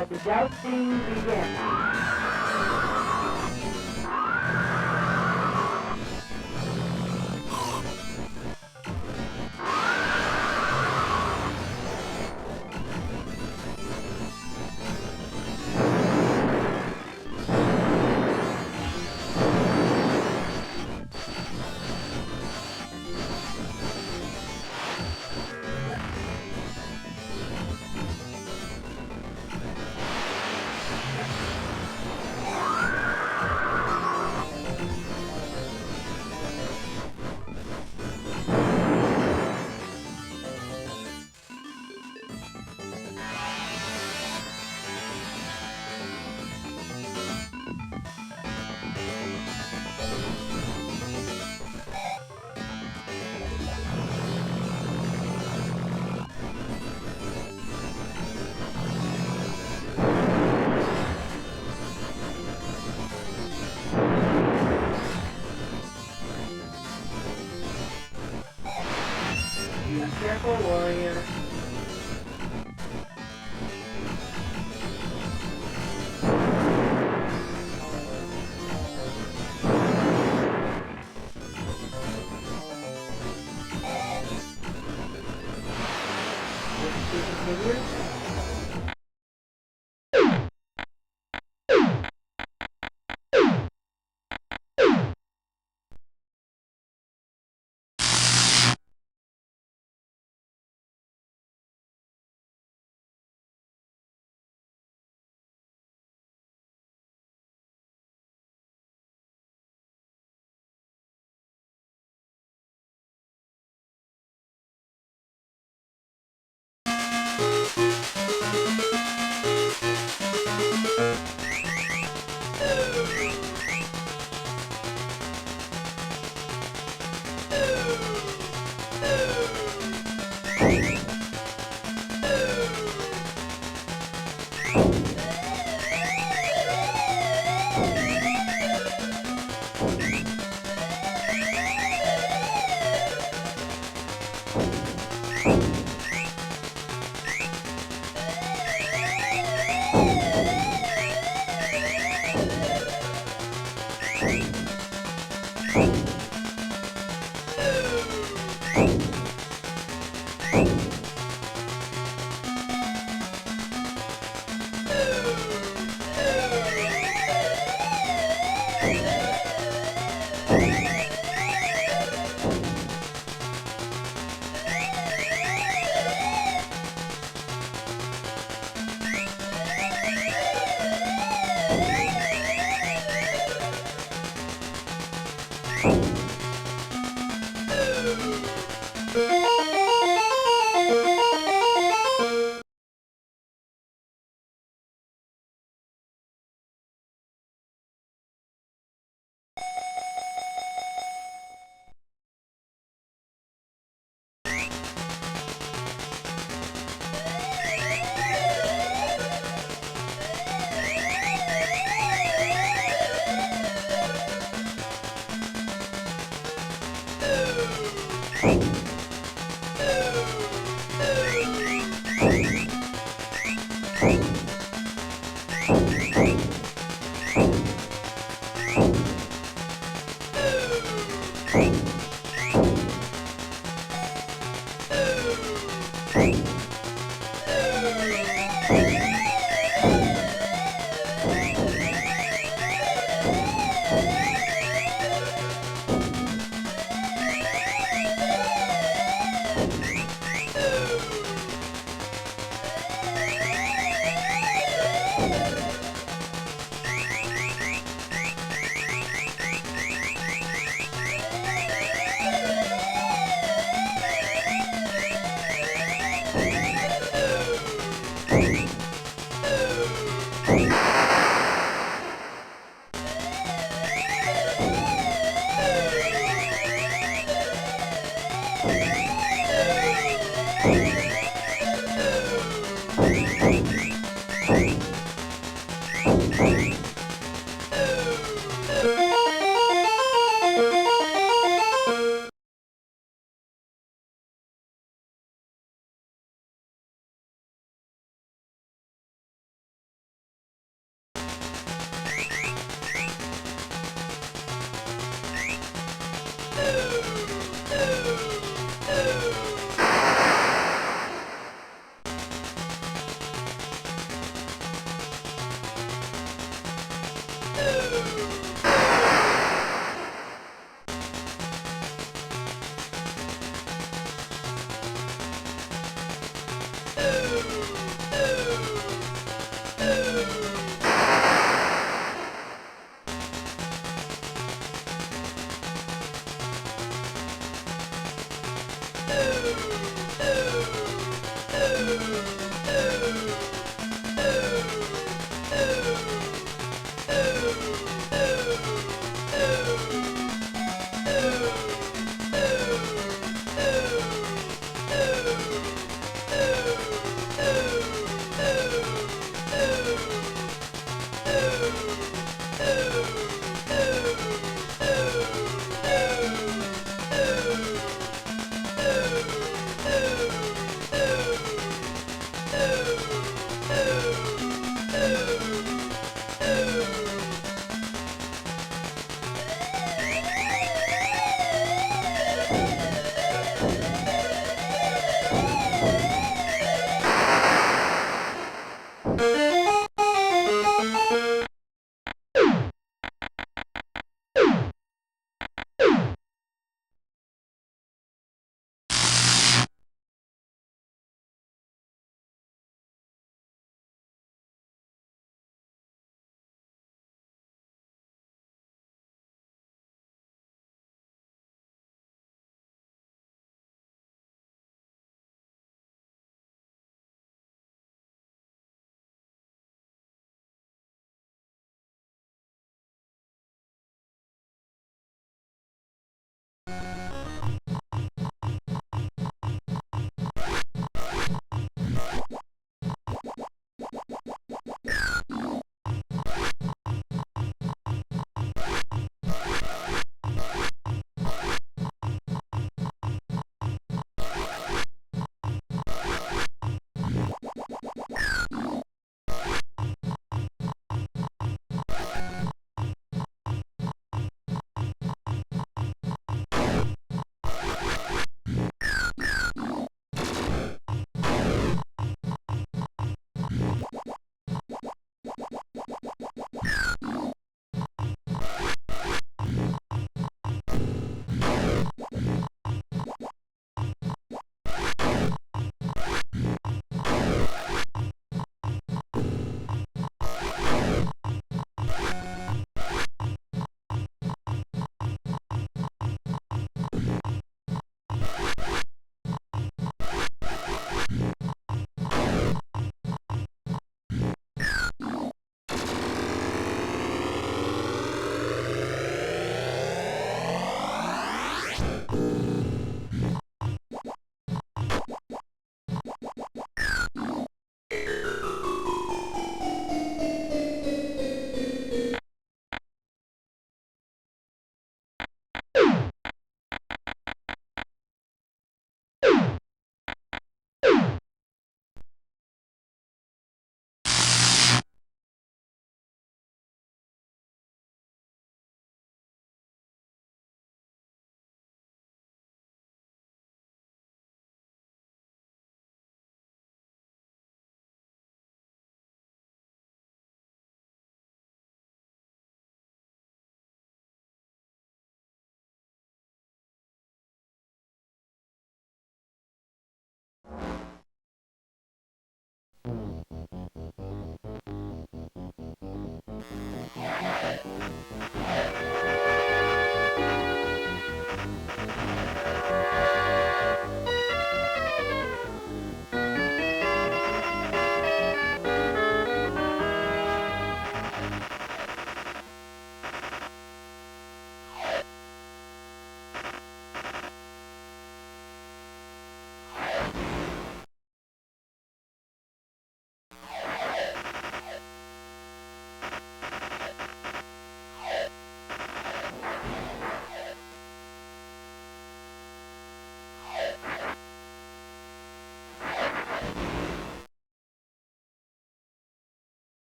Let the jousting begin. Careful, warrior. Continue.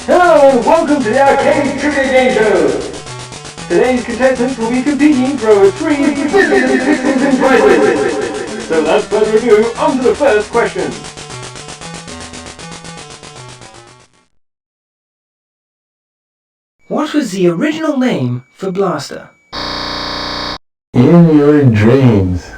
Hello and welcome to the Arcade Trivia Game Show! Today's contestants will be competing for over 3 billion pixels in prizes! So without further ado, on to the first question. What was the original name for Blaster? In Your Dreams.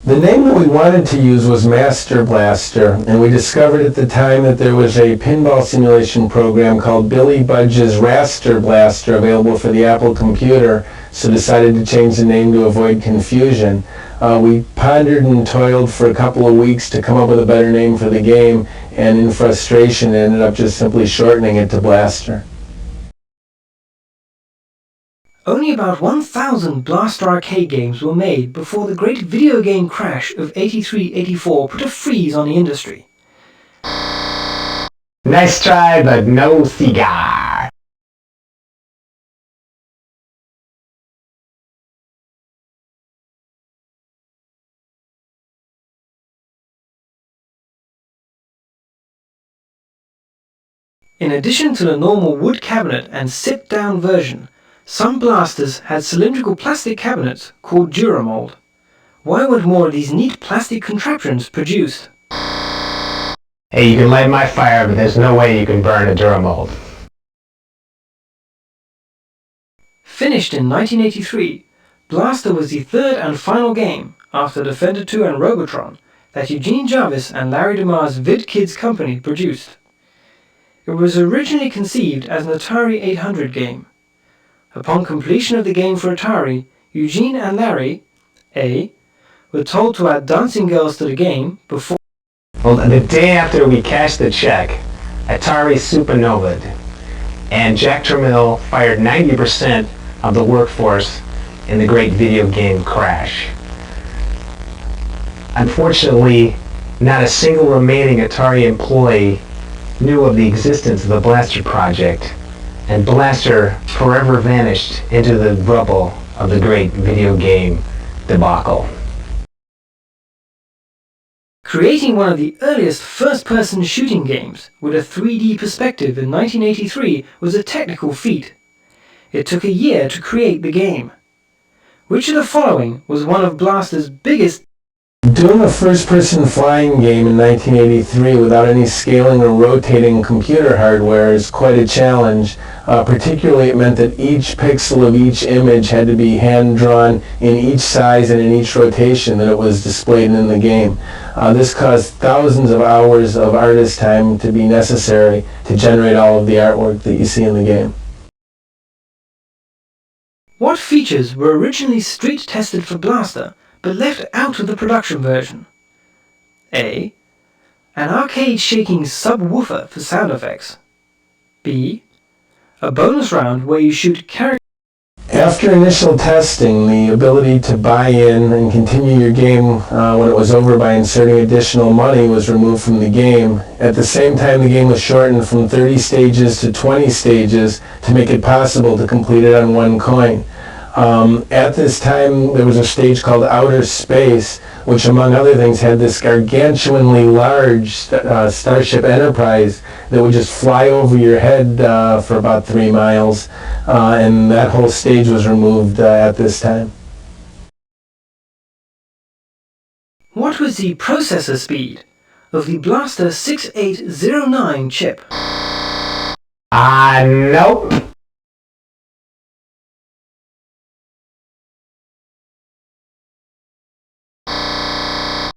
The name that we wanted to use was Master Blaster, and we discovered at the time that there was a pinball simulation program called Billy Budge's Raster Blaster available for the Apple computer, so decided to change the name to avoid confusion. We pondered and toiled for a couple of weeks to come up with a better name for the game, and in frustration ended up just simply shortening it to Blaster. Only about 1,000 Blaster arcade games were made before the great video game crash of 83-84 put a freeze on the industry. Nice try, but no cigar. In addition to the normal wood cabinet and sit-down version, some blasters had cylindrical plastic cabinets called Duramold. Why weren't more of these neat plastic contraptions produced? Hey, you can light my fire, but there's no way you can burn a Duramold. Finished in 1983, Blaster was the third and final game, after Defender 2 and Robotron, that Eugene Jarvis and Larry DeMar's VidKids company produced. It was originally conceived as an Atari 800 game. Upon completion of the game for Atari, Eugene and Larry were told to add dancing girls to the game before... Well, the day after we cashed the check, Atari supernovaed, and Jack Tramiel fired 90% of the workforce in the great video game crash. Unfortunately, not a single remaining Atari employee knew of the existence of the Blaster project, and Blaster forever vanished into the rubble of the great video game debacle. Creating one of the earliest first-person shooting games with a 3D perspective in 1983 was a technical feat. It took a year to create the game. Which of the following was one of Blaster's biggest... Doing a first-person flying game in 1983 without any scaling or rotating computer hardware is quite a challenge. Particularly it meant that each pixel of each image had to be hand-drawn in each size and in each rotation that it was displayed in the game. This caused thousands of hours of artist time to be necessary to generate all of the artwork that you see in the game. What features were originally street-tested for Blaster but left out of the production version? A. An arcade-shaking subwoofer for sound effects. B. A bonus round where you shoot characters. After initial testing, the ability to buy in and continue your game when it was over by inserting additional money was removed from the game. At the same time, the game was shortened from 30 stages to 20 stages to make it possible to complete it on one coin. At this time, there was a stage called Outer Space, which among other things had this gargantuanly large Starship Enterprise that would just fly over your head for about 3 miles, and that whole stage was removed at this time. What was the processor speed of the Blaster 6809 chip? Nope.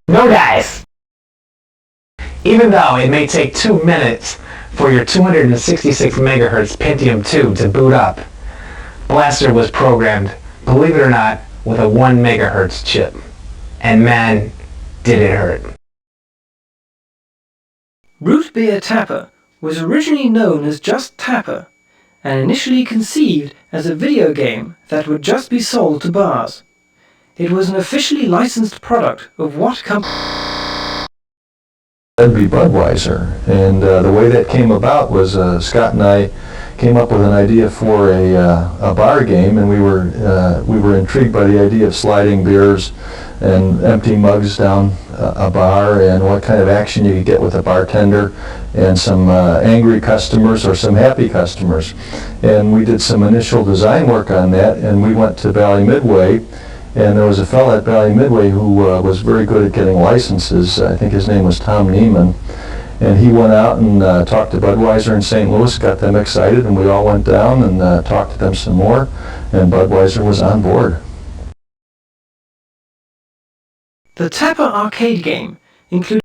No dice! Even though it may take 2 minutes for your 266 MHz Pentium 2 to boot up, Blaster was programmed, believe it or not, with a 1 MHz chip. And man, did it hurt. Root Beer Tapper was originally known as just Tapper, and initially conceived as a video game that would just be sold to bars. It was an officially licensed product of what company? That'd be Budweiser, and the way that came about was Scott and I came up with an idea for a bar game, and we were intrigued by the idea of sliding beers and empty mugs down a bar, and what kind of action you could get with a bartender, and some angry customers or some happy customers. And we did some initial design work on that, and we went to Bally Midway. And there was a fellow at Bally Midway who was very good at getting licenses. I think his name was Tom Neiman. And he went out and talked to Budweiser in St. Louis, got them excited, and we all went down and talked to them some more, and Budweiser was on board. The Tapper arcade game included